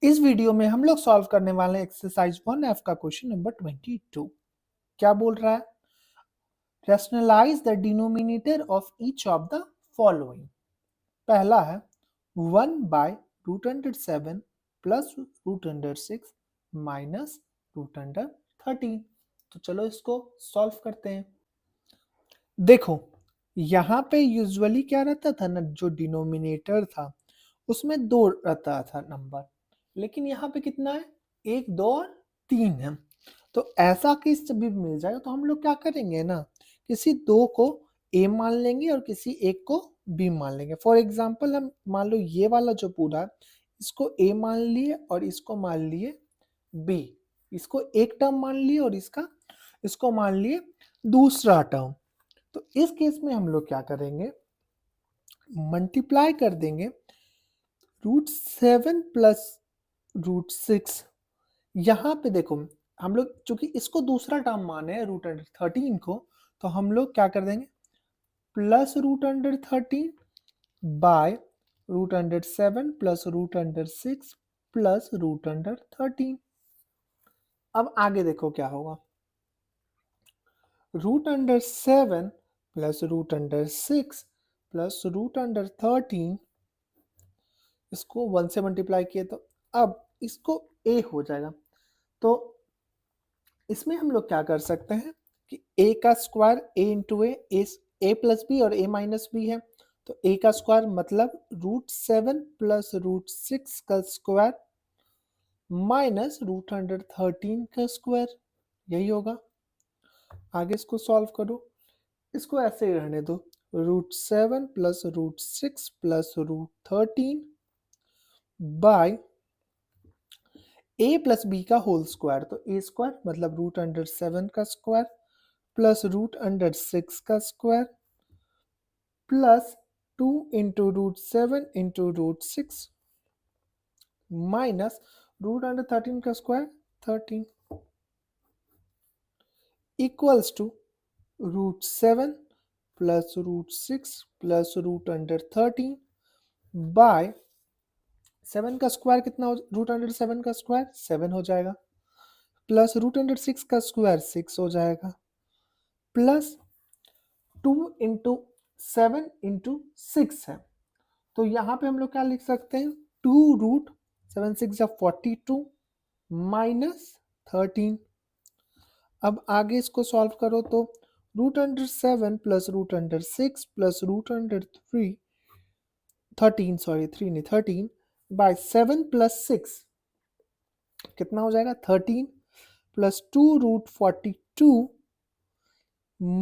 इस वीडियो में हम लोग सॉल्व करने वाले हैं एक्सरसाइज 1F का क्वेश्चन नंबर 22। क्या बोल रहा है? Rationalise the denominator of each of the following. पहला है 1/√7 प्लस √6 माइनस √13। तो चलो इसको सॉल्व करते हैं। देखो यहाँ पे यूजुअली क्या रहता था ना, जो डिनोमिनेटर था उसमें 2 रहता था नंबर, लेकिन यहाँ पे कितना है? 1, 2 और 3 है। तो ऐसा केस जब भी मिल जाएगा तो हम लोग क्या करेंगे ना, किसी 2 को a मान लेंगे और किसी एक को b मान लेंगे। फॉर एग्जाम्पल हम मान लो ये वाला जो पूरा है इसको a मान लिए और इसको मान लिए b, इसको एक टर्म मान लिए और इसको मान लिए दूसरा टर्म। तो इस केस में हम लोग क्या करेंगे, मल्टीप्लाई कर देंगे √7 प्लस √6। यहाँ पे देखो हम लोग चूंकि इसको दूसरा टर्म माने हैं √13 को, तो हम लोग क्या कर देंगे प्लस √13 बाय √7 प्लस √6 प्लस √13। अब आगे देखो क्या होगा, √7 प्लस √6 प्लस √13, इसको 1 से मल्टीप्लाई किए तो अब इसको a हो जाएगा। तो इसमें हम लोग क्या कर सकते हैं कि a का square a into a plus B और a माइनस बी है, तो a का स्क्वायर मतलब √7 प्लस √6 का स्क्वायर माइनस √13 का स्क्वायर, यही होगा। आगे इसको सॉल्व करो, इसको ऐसे ही रहने दो, √7 plus √6 plus √13 by a plus B का होल स्क्वायर, तो a स्क्वायर मतलब √7 का स्क्वायर प्लस √6 का square plus 2 into √7 into √6 minus √13 का square 13 equals to √7 plus √6 plus √13 by 7 का स्क्वायर कितना हो, √7 का स्क्वायर 7 हो जाएगा, प्लस √6 का स्क्वायर 6 हो जाएगा, प्लस 2 इंटू 7 इंटू 6 है, तो यहाँ पे हम लोग क्या लिख सकते हैं 2√7 6 42 माइनस 13। अब आगे इसको सॉल्व करो तो √7 प्लस √6 प्लस √13 बाय 7 प्लस 6 कितना हो जाएगा 13 प्लस 2√42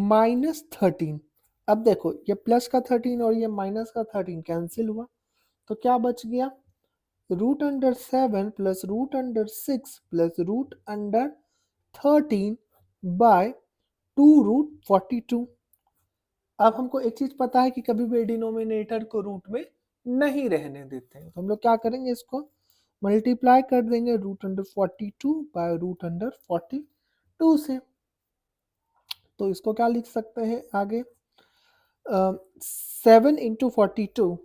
माइनस 13। अब देखो ये प्लस का 13 और ये माइनस का 13 कैंसिल हुआ, तो क्या बच गया √7 प्लस √6 प्लस √13 बाय 2√42। अब हमको एक चीज पता है कि कभी भी डिनोमिनेटर को रूट में नहीं रहने देते हैं, तो हम लोग क्या करेंगे, इसको मल्टीप्लाई कर देंगे √42 बाय √42 से। तो इसको क्या लिख सकते हैं आगे 7 into 42,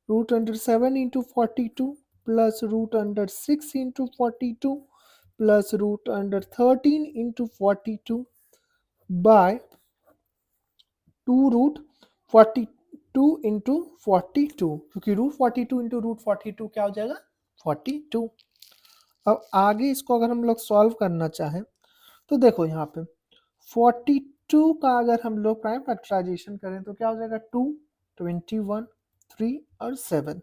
√7 into 42 plus √6 into 42 plus √13 into 42 by 2√42 into 42, क्योंकि √42 इंटू √42 क्या हो जाएगा 42। अब आगे इसको अगर हम लोग सॉल्व करना चाहें तो देखो यहाँ पे 42 का अगर हम लोग प्राइम फैक्टराइजेशन करें तो क्या हो जाएगा 2, 21, 3 और 7,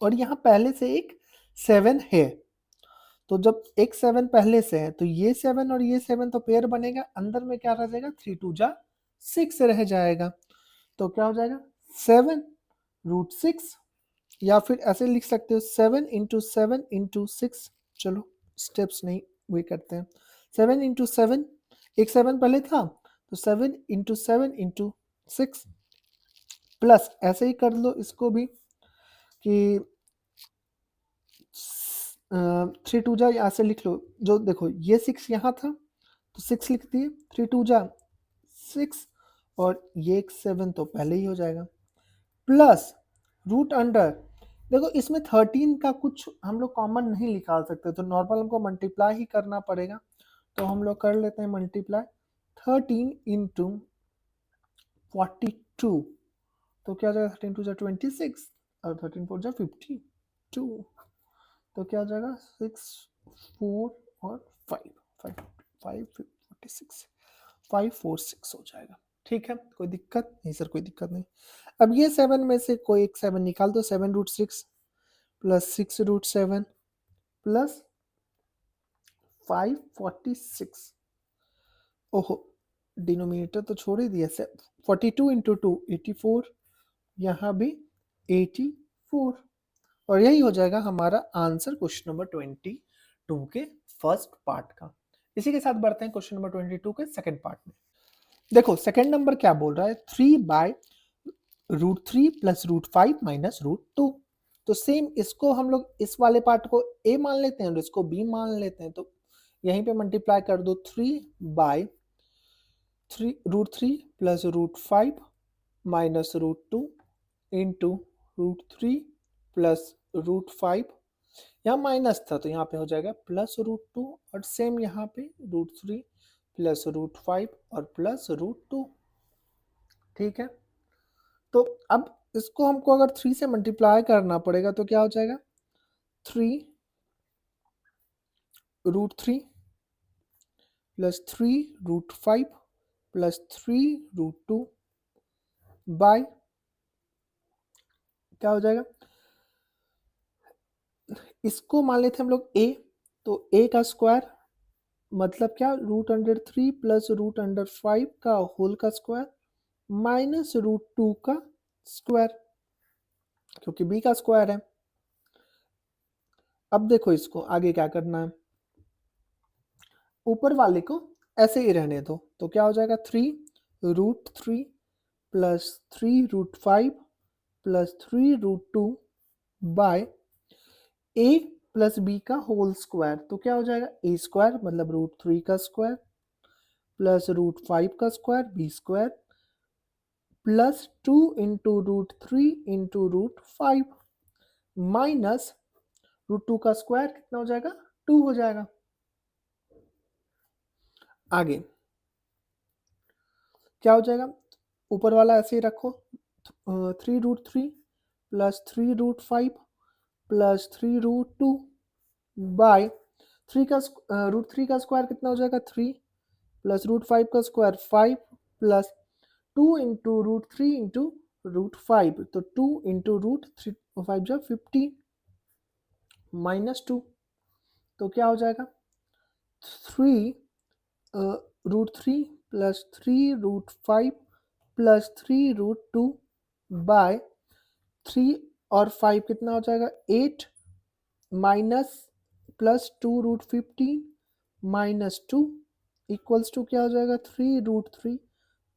और यहाँ पहले से एक 7 है, तो जब एक 7 पहले से है तो ये 7 और ये 7 तो पेयर बनेगा, अंदर में क्या रह जाएगा 3 2 जा 6 रह जाएगा, तो क्या हो जाएगा 7√6, या फिर ऐसे लिख सकते हो 7 इंटू 7 इंटू 6। चलो स्टेप्स नहीं वही करते हैं, 7 इंटू 7, एक 7 पहले था तो 7 इंटू 7 इंटू 6 प्लस ऐसे ही कर लो इसको भी कि 3 2 जा यहाँ से लिख लो, जो देखो ये 6 यहाँ था तो 6 लिख दिए, 3 2 जा 6 और ये एक 7 तो पहले ही हो जाएगा, प्लस रूट अंडर देखो इसमें 13 का कुछ हम लोग कॉमन नहीं निकाल सकते, तो नॉर्मल हमको मल्टीप्लाई ही करना पड़ेगा। तो हम लोग कर लेते हैं मल्टीप्लाई 13 इंटू 42, तो क्या हो जाएगा 13 टू 26 और 13 4 जा 52, तो क्या हो जाएगा 6 4 और 5 5 5 46 546 हो जाएगा। ठीक है, कोई दिक्कत नहीं सर, कोई दिक्कत नहीं। अब ये 7 में से कोई एक 7 निकाल दो, 7√6 प्लस 6√7 प्लस 546, ओहो डिनोमिनेटर तो छोड़ ही दिया सर। 42 इंटू 2 84, यहाँ भी 84, और यही हो जाएगा हमारा आंसर क्वेश्चन नंबर 22 के फर्स्ट पार्ट का। इसी के साथ बढ़ते हैं क्वेश्चन नंबर 22 के सेकंड पार्ट में। देखो सेकंड नंबर क्या बोल रहा है, 3/√3 प्लस √5 माइनस √2। तो सेम इसको हम लोग इस वाले पार्ट को a मान लेते हैं और इसको b मान लेते हैं, तो यहीं पे मल्टीप्लाई कर दो 3/√3 प्लस √5 माइनस √2 इंटू √3 प्लस √5, यहाँ माइनस था तो यहाँ पे हो जाएगा प्लस √2, और सेम यहाँ पे √3 प्लस √5 और प्लस √2। ठीक है, तो अब इसको हमको अगर 3 से मल्टीप्लाई करना पड़ेगा तो क्या हो जाएगा 3√3 प्लस 3√5 प्लस 3√2 बाय क्या हो जाएगा, इसको मान लेते हम लोग a, तो a का स्क्वायर मतलब क्या √3 प्लस √5 का होल का स्क्वायर माइनस √2 का स्क्वायर, क्योंकि b का स्क्वायर है। अब देखो इसको आगे क्या करना है, ऊपर वाले को ऐसे ही रहने दो, तो क्या हो जाएगा 3√3 plus 3√5 plus 3√2 by a plus B का होल स्क्वायर, तो क्या हो जाएगा a स्क्वायर मतलब √3 का स्क्वायर प्लस √5 का square b square plus 2 into √3 into √5 minus √2 का स्क्वायर कितना हो जाएगा 2 हो जाएगा। आगे क्या हो जाएगा, ऊपर वाला ऐसे ही रखो 3√3 प्लस 3√5 प्लस 3√2 बाय 3 का √3 का स्क्वायर कितना हो जाएगा 3 प्लस √5 का स्क्वायर 5 प्लस 2 इंटू √3 इंटू √5, तो 2 इंटू √3 5 जा 50 माइनस 2, तो क्या हो जाएगा 3√3 प्लस 3√5 प्लस 3√2 बाय 3 और 5 कितना हो जाएगा 8 minus plus 2√15 minus 2 equals to क्या हो जाएगा 3√3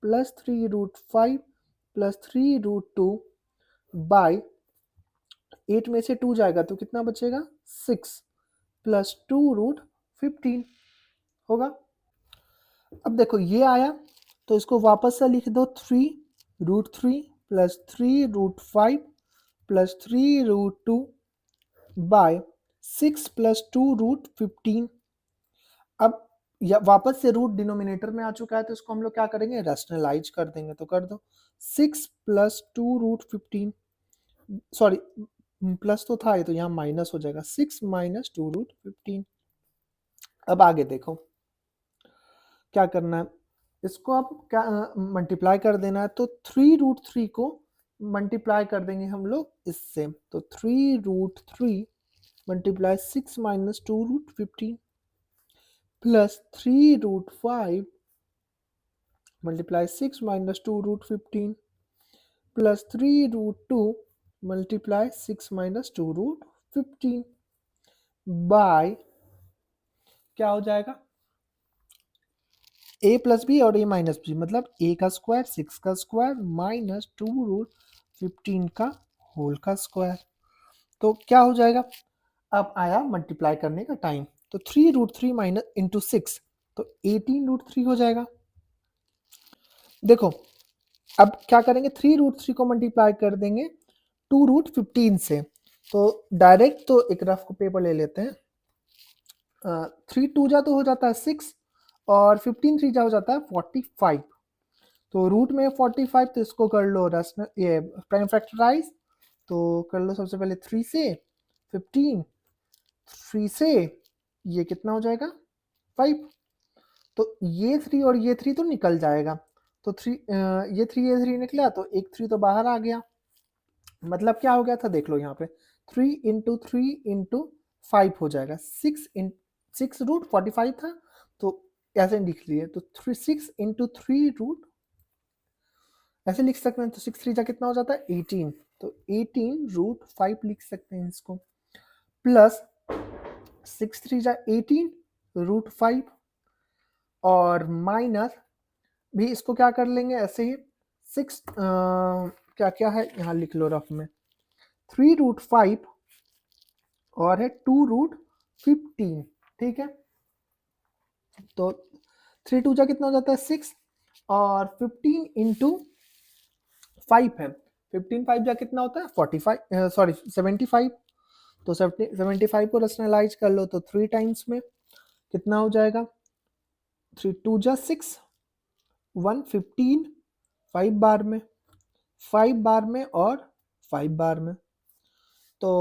प्लस 3√5 प्लस 3√2 बाय 8 में से 2 जाएगा तो कितना बचेगा 6 प्लस 2√15 होगा। अब देखो ये आया तो इसको वापस से लिख दो 3√3 प्लस 3√5 प्लस 3√2 बाय 6 प्लस 2√15। अब वापस से रूट डिनोमिनेटर में आ चुका है तो इसको हम लोग क्या करेंगे रैशनलाइज कर देंगे, तो कर दो 6 प्लस 2√15, सॉरी प्लस तो था ये तो यहाँ माइनस हो जाएगा 6 माइनस 2√15। अब आगे देखो क्या करना है, इसको आप क्या मल्टीप्लाई कर देना है, तो 3√3 को मल्टीप्लाई कर देंगे हम लोग इससे, तो 3√3 multiply 6 minus 2√15 plus 3√5 multiply 6 minus 2√15 plus 3√2 multiply 6 minus 2√15 by क्या हो जाएगा a प्लस बी और a माइनस बी, मतलब a का स्क्वायर 6 का स्क्वायर माइनस 2√15 का होल का स्क्वायर, तो क्या हो जाएगा, अब आया मल्टीप्लाई करने का टाइम, तो 3√3 माइनस इंटू 6 तो 18√3 हो जाएगा। देखो अब क्या करेंगे 3√3 को मल्टीप्लाई कर देंगे 2√15 से, तो डायरेक्ट तो एक रफ पेपर ले लेते हैं। 3 टू जा तो हो जाता है 6 और 15 3 जा हो जाता है 45। तो रूट में 45, तो इसको कर लो रैशनल, ये प्राइम फैक्टराइज। तो कर लो सबसे पहले 3 से 15, 3 से ये कितना हो जाएगा 5। तो ये 3 और ये 3 तो निकल जाएगा। तो ये 3 निकला, तो एक 3 तो बाहर आ गया। मतलब क्या हो गया था देख लो यहाँ पे, 3 इंटू 3 इंटू 5 हो जाएगा 6 रूट 45 था, तो ऐसे लिख लिए। तो 6 इंटू 3 रूट ऐसे लिख सकते हैं। तो 6 3 जा कितना हो जाता है 18। तो 18 रूट 5 लिख सकते हैं इसको, प्लस 6 3 जा 18 रूट 5, और माइनस भी इसको क्या कर लेंगे ऐसे ही 6 क्या क्या है यहाँ लिख लो रफ में, 3 रूट 5 और है 2 रूट 15। ठीक है, तो 3 2 जा कितना हो जाता है 6, और 15 इंटू 5 है, 15 5 जा कितना होता है 45, सॉरी 75। तो 75 को रैशनलाइज कर लो, तो 3 टाइम्स में कितना हो जाएगा, 3 2 जा 6, 115, 5 बार में, 5 बार में और 5 बार में। तो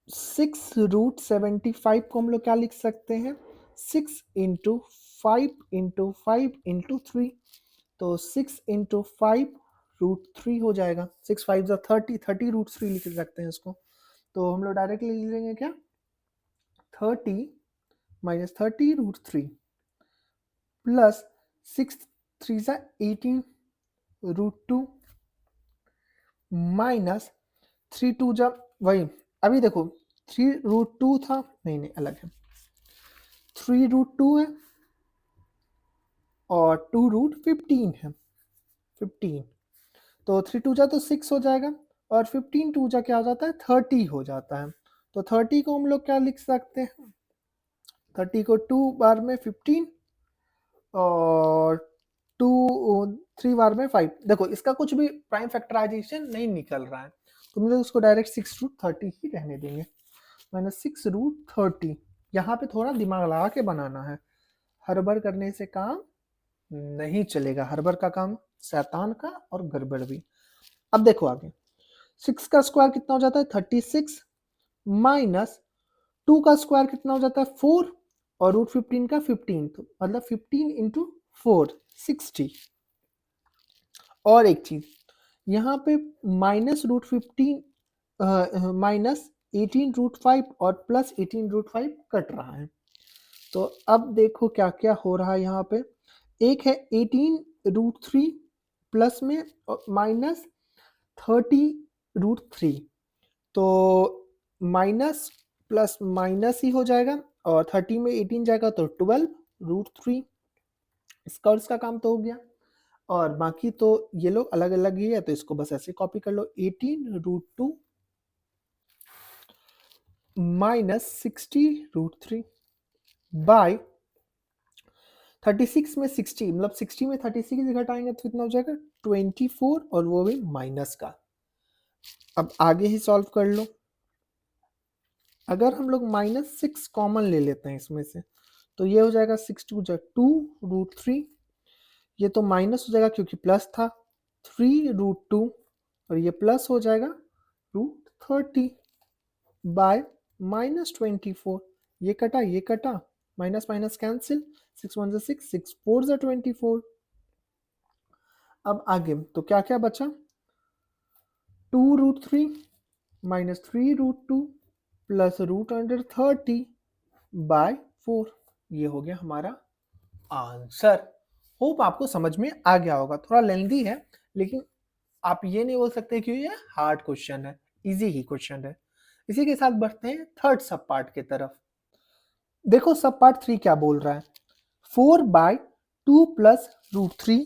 6 रूट 75 को हम लोग क्या लिख सकते हैं, 6 इंटू 5 इंटू 5 इंटू 3। तो 6 इंटू 5 रूट 3 हो जाएगा। 6 5 जा 30, 30 रूट 3 लिख सकते हैं इसको। तो हम लोग डायरेक्टली लिख लेंगे क्या, 30 माइनस 30 रूट 3 प्लस 6 3 जा 18 रूट 2 माइनस 3 2 जा वही, अभी देखो 3 रूट 2 था, नहीं नहीं अलग है, 3 रूट 2 है और 2 रूट 15 है, 15। तो 3 2 जा तो 6 हो जाएगा, और 15 2 जा क्या हो जाता है 30 हो जाता है। तो 30 को हम लोग क्या लिख सकते हैं, 30 को 2 बार में 15 और 2 3 बार में 5। देखो इसका कुछ भी प्राइम फैक्टराइजेशन नहीं निकल रहा है, तो हम लोग उसको डायरेक्ट 6 रूट 30 ही रहने देंगे। माइनस 6 रूट 30, यहाँ पे थोड़ा दिमाग लगा के बनाना है, हड़बड़ करने से काम नहीं चलेगा। हड़बड़ का काम शैतान का और गड़बड़ भी। अब देखो आगे, 6 का स्क्वायर कितना हो जाता है 36, माइनस 2 का स्क्वायर कितना हो जाता है 4, और रूट 15 का 15, तो मतलब 15 इंटू 4 60। और एक चीज यहाँ पे माइनस रूट 15 माइनस 18 रूट 5 और प्लस 18 रूट 5 कट रहा है। तो अब देखो क्या क्या हो रहा है यहाँ पे, एक है 18 रूट 3 प्लस में माइनस 30 रूट 3। तो माइनस प्लस माइनस ही हो जाएगा, और 30 में 18 जाएगा तो 12 रूट 3। इसका और इसका काम तो हो गया, और बाकी तो ये लोग अलग अलग ही है, तो इसको बस ऐसे कॉपी कर लो, 18 रूट 2 माइनस 60 रूट 3 बाय 36 में 60, मतलब 60 में 36 घटाएंगे तो कितना हो जाएगा 24, और वो भी माइनस का। अब आगे ही सॉल्व कर लो। अगर हम लोग -6 कॉमन ले लेते हैं इसमें से, तो ये हो जाएगा 6 2 जा 2 रूट 3, ये तो माइनस हो जाएगा क्योंकि प्लस था, 3 रूट 2, और ये प्लस हो जाएगा रूट 30 बाय -24। ये कटा, माइनस माइनस कैंसिल, 6 1 6, 6 4 24। अब आगे तो क्या क्या बचा, 2 root 3 minus 3 root 2 plus root under 30 by 4। ये हो गया हमारा आंसर। होप आपको समझ में आ गया होगा, थोड़ा लेंथी है, लेकिन आप ये नहीं बोल सकते कि ये हार्ड क्वेश्चन है, इजी ही क्वेश्चन है। इसी के साथ बढ़ते हैं थर्ड सब पार्ट की तरफ। देखो सब पार्ट 3 क्या बोल रहा है, 4 by 2 plus root 3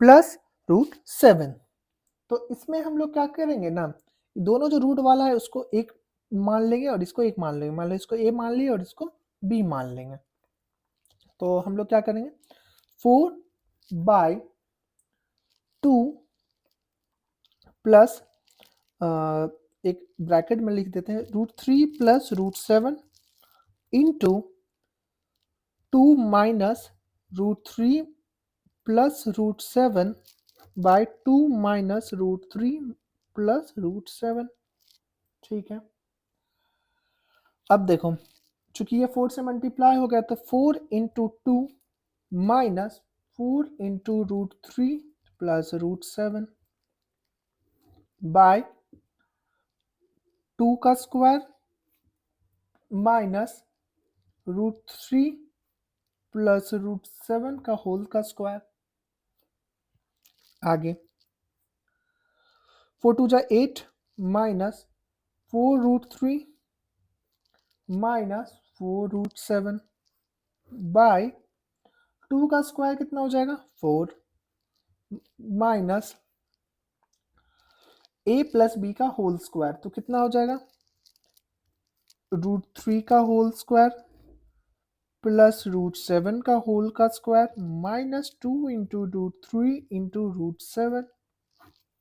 plus root 7। तो इसमें हम लोग क्या करेंगे ना, दोनों जो रूट वाला है उसको एक मान लेंगे और इसको एक मान लेंगे, मान लो इसको ए मान लिया और इसको बी मान लेंगे। तो हम लोग क्या करेंगे, 4 बाय 2 प्लस एक ब्रैकेट में लिख देते हैं √3 plus √7 into 2 minus √3 plus √7 by 2 minus √3 plus √7। ठीक है, अब देखो चूंकि ये 4 से मल्टीप्लाई हो गया तो 4 into 2 minus 4 into √3 plus √7 by 2 का स्क्वायर माइनस √3 प्लस √7 का होल का स्क्वायर। आगे 4 2 जा 8 माइनस 4 √3 माइनस 4 √7 बाय 2 का स्क्वायर कितना हो जाएगा 4 माइनस a प्लस बी का होल स्क्वायर, तो कितना हो जाएगा √3 का होल स्क्वायर प्लस √7 का होल का स्क्वायर माइनस 2 इंटू √3 इंटू √7।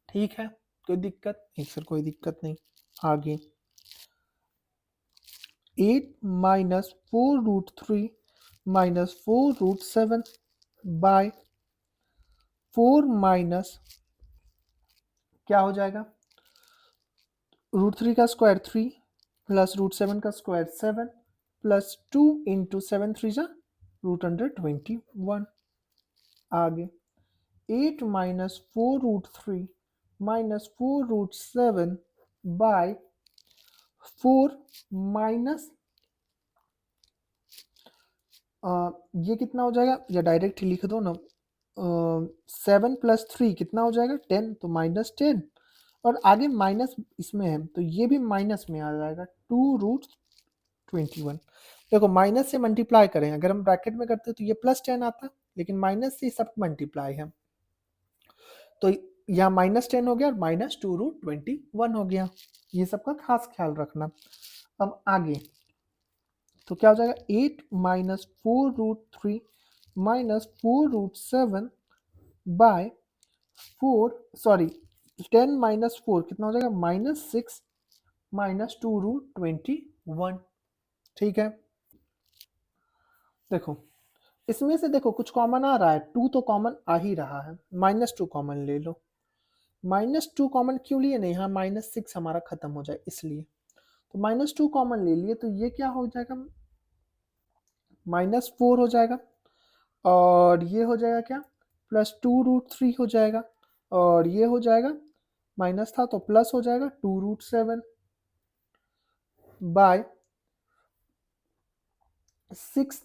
ठीक है, कोई दिक्कत नहीं सर, कोई दिक्कत नहीं। आगे 8 माइनस 4 √3 माइनस 4 √7 बाय 4 माइनस क्या हो जाएगा √3 का स्क्वायर 3 प्लस √7 का स्क्वायर 7 प्लस 2 इंटू 7 3 जा √121। आगे 8 माइनस 4 √3 माइनस 4 √7 बाय 4 माइनस ये कितना हो जाएगा, या डायरेक्ट ही लिख दो ना, 7 प्लस 3 कितना हो जाएगा 10, तो माइनस 10 और आगे माइनस इसमें है तो ये भी माइनस में आ जाएगा 2 √21। देखो माइनस से मल्टीप्लाई करें, अगर हम ब्रैकेट में करते तो ये प्लस 10 आता, लेकिन माइनस से सब मल्टीप्लाई है तो यहाँ माइनस 10 हो गया और माइनस 2 √21 हो गया। ये सबका खास ख्याल रखना। अब आगे तो क्या हो जाएगा 8 माइनस 4 √3 माइनस 4 √7 बाय 10 माइनस 4 कितना हो जाएगा -6 माइनस 2 √21। ठीक है, देखो इसमें से देखो कुछ कॉमन आ रहा है, 2 तो कॉमन आ ही रहा है, -2 कॉमन ले लो। -2 कॉमन क्यों लिए, नहीं हाँ -6 हमारा खत्म हो जाए इसलिए, तो -2 कॉमन ले लिए तो ये क्या हो जाएगा -4 हो जाएगा और ये हो जाएगा क्या +2 √3 हो जाएगा और ये हो जाएगा माइनस था तो प्लस हो जाएगा 2 √7 बाय 6।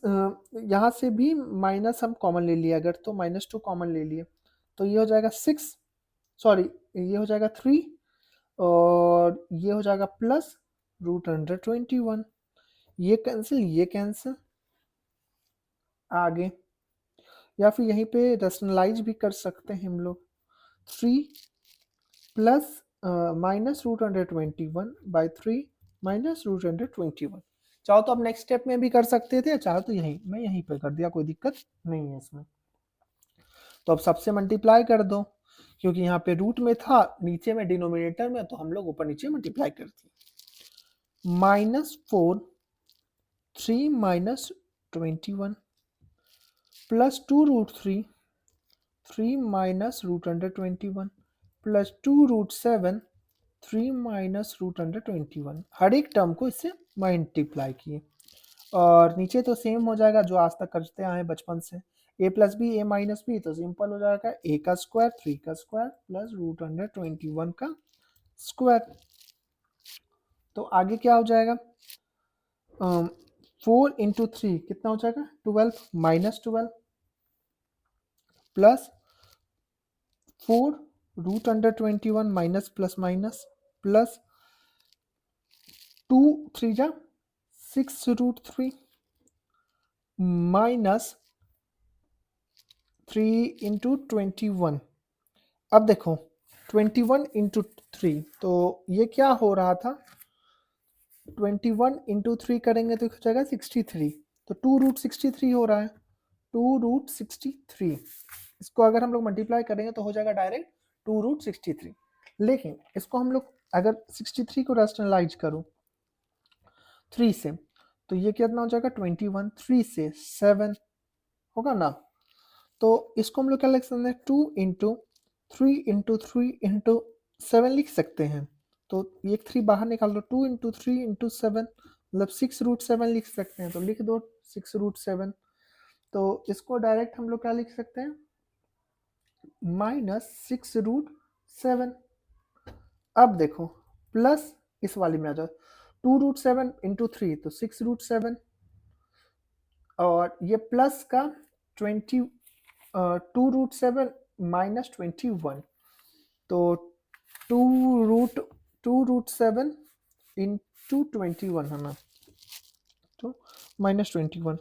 यहाँ से भी माइनस हम कॉमन ले लिए अगर, तो -2 कॉमन ले लिए तो ये हो जाएगा 6, सॉरी ये हो जाएगा 3 और ये हो जाएगा प्लस √121। ये कैंसिल, ये कैंसिल। आगे या फिर यहीं पे रैशनलाइज भी कर सकते हैं हम लोग, 3 प्लस माइनस √121 बाय 3 माइनस √121। चाहो तो अब नेक्स्ट स्टेप में भी कर सकते थे, चाहो तो यहीं मैं यहीं पे कर दिया, कोई दिक्कत नहीं है इसमें। तो अब सबसे मल्टीप्लाई कर दो, क्योंकि यहाँ पे रूट में था, नीचे में डिनोमिनेटर में, तो हम लोग ऊपर नीचे मल्टीप्लाई कर दिए। -4 3 minus 21 plus 2 √3 3 minus √121 plus 2 √7 3 minus √121। हर एक टर्म को इससे मल्टीप्लाई किए और नीचे तो सेम हो जाएगा जो आज तक करते आए हैं बचपन से, a plus B a minus B, तो सिंपल हो जाएगा a का स्क्वायर 3 का स्क्वायर प्लस √121 का स्क्वायर। तो आगे क्या हो जाएगा 4 इंटू 3 कितना हो जाएगा 12 -12 plus 4 √121 minus plus minus plus 2 3 जा 6 √3 माइनस 3 इंटू 21। अब देखो 21 इंटू 3, तो ये क्या हो रहा था 21 इंटू 3 करेंगे तो हो जाएगा 63, तो 2 √63 हो रहा है 2 √63। इसको अगर हम लोग मल्टीप्लाई करेंगे तो हो जाएगा डायरेक्ट 2 √63, लेकिन इसको हम लोग अगर 63 को रैशनलाइज करूं 3 से तो ये कितना हो जाएगा 21, 3 से 7 होगा ना। तो इसको हम लोग क्या लिख सकते हैं 2 इंटू 3 इंटू 3 इंटू 7 लिख सकते हैं। तो ये 3 बाहर निकाल दो, 2 इंटू 3 इंटू 7 मतलब 6√7 लिख सकते हैं। तो लिख दो 6√7। तो इसको डायरेक्ट हम लोग क्या लिख सकते हैं -6√7। अब देखो प्लस इस वाली में आ जाओ 2√7 इंटू 3 तो 6√7 और ये प्लस का 2√7 -21 तो 2√7 इंटू 21 है ना, तो -21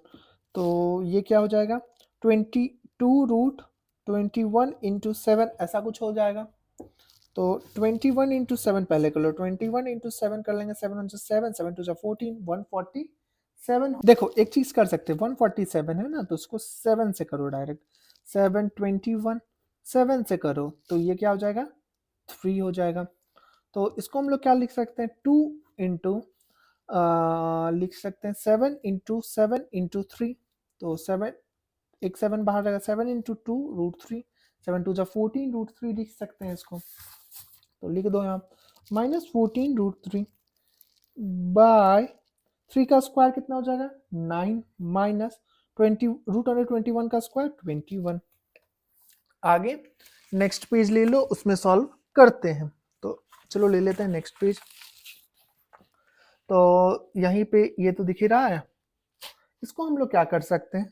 तो ये क्या हो जाएगा 22√21 इंटू 7 ऐसा कुछ हो जाएगा। तो 21 इंटू 7 पहले कर लो, 21 इंटू 7 कर लेंगे, 7 1 7 7 2 14 147। देखो एक चीज कर सकते हैं 147 है ना तो उसको 7 से करो डायरेक्ट, 721 7 से करो तो ये क्या हो जाएगा 3 हो जाएगा। तो इसको हम लोग क्या लिख सकते हैं 2 इंटू लिख सकते हैं 7 इंटू 7 इंटू 3 तो 7 एक 7 बाहर रहेगा 7 इंटू 2√3 7 2 14√3 लिख सकते हैं इसको। तो लिख दो यहाँ -14√3 बाय 3 का स्क्वायर कितना हो जाएगा 9 माइनस 20√21 का स्क्वायर 21। आगे नेक्स्ट पेज ले लो उसमें सॉल्व करते हैं। तो चलो ले लेते हैं नेक्स्ट पेज। तो यहीं पे ये तो दिख ही रहा है, इसको हम लोग क्या कर सकते हैं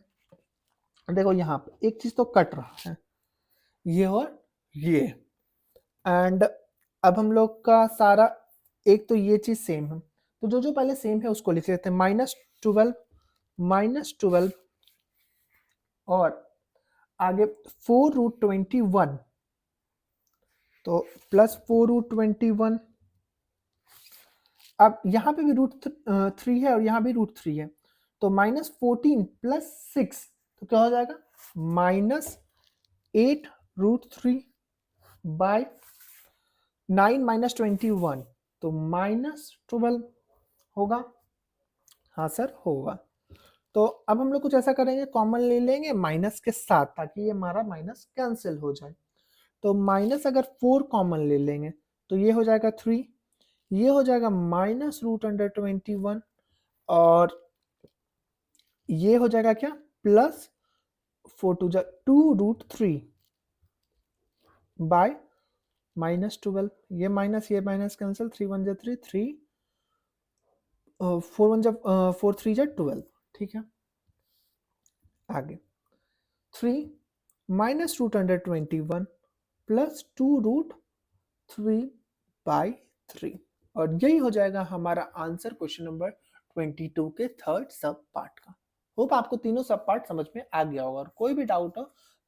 देखो यहाँ पे एक चीज तो कट रहा है ये और ये एंड अब हम लोग का सारा एक तो ये चीज सेम है तो जो जो पहले सेम है उसको लिख लेते हैं -12 और आगे 4√21 तो +4√21। अब यहाँ पे भी √3 है और यहाँ भी √3 है तो -14 + 6 तो क्या हो जाएगा -8√3 बाय 9 - 21 तो -12 होगा। हाँ सर होगा। तो अब हम लोग कुछ ऐसा करेंगे कॉमन ले लेंगे माइनस के साथ ताकि ये हमारा माइनस कैंसिल हो जाए। तो माइनस अगर 4 कॉमन ले लेंगे तो ये हो जाएगा 3, ये हो जाएगा -√21 और ये हो जाएगा क्या प्लस 4 2 2√3 बाय -12 ये माइनस कैंसिल 3 1 3 3 4 1 4 3 12 ठीक है। आगे 3 -√21 प्लस 2√3 बाय 3 और यही हो जाएगा हमारा आंसर क्वेश्चन नंबर 22 के थर्ड सब पार्ट का। होप आपको तीनों सब पार्ट समझ में आ गया होगा और कोई भी डाउट हो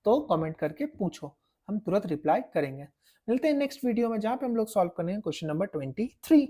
तो कमेंट करके पूछो, हम तुरंत रिप्लाई करेंगे। मिलते हैं नेक्स्ट वीडियो में जहां पे हम लोग सॉल्व करेंगे क्वेश्चन नंबर 23।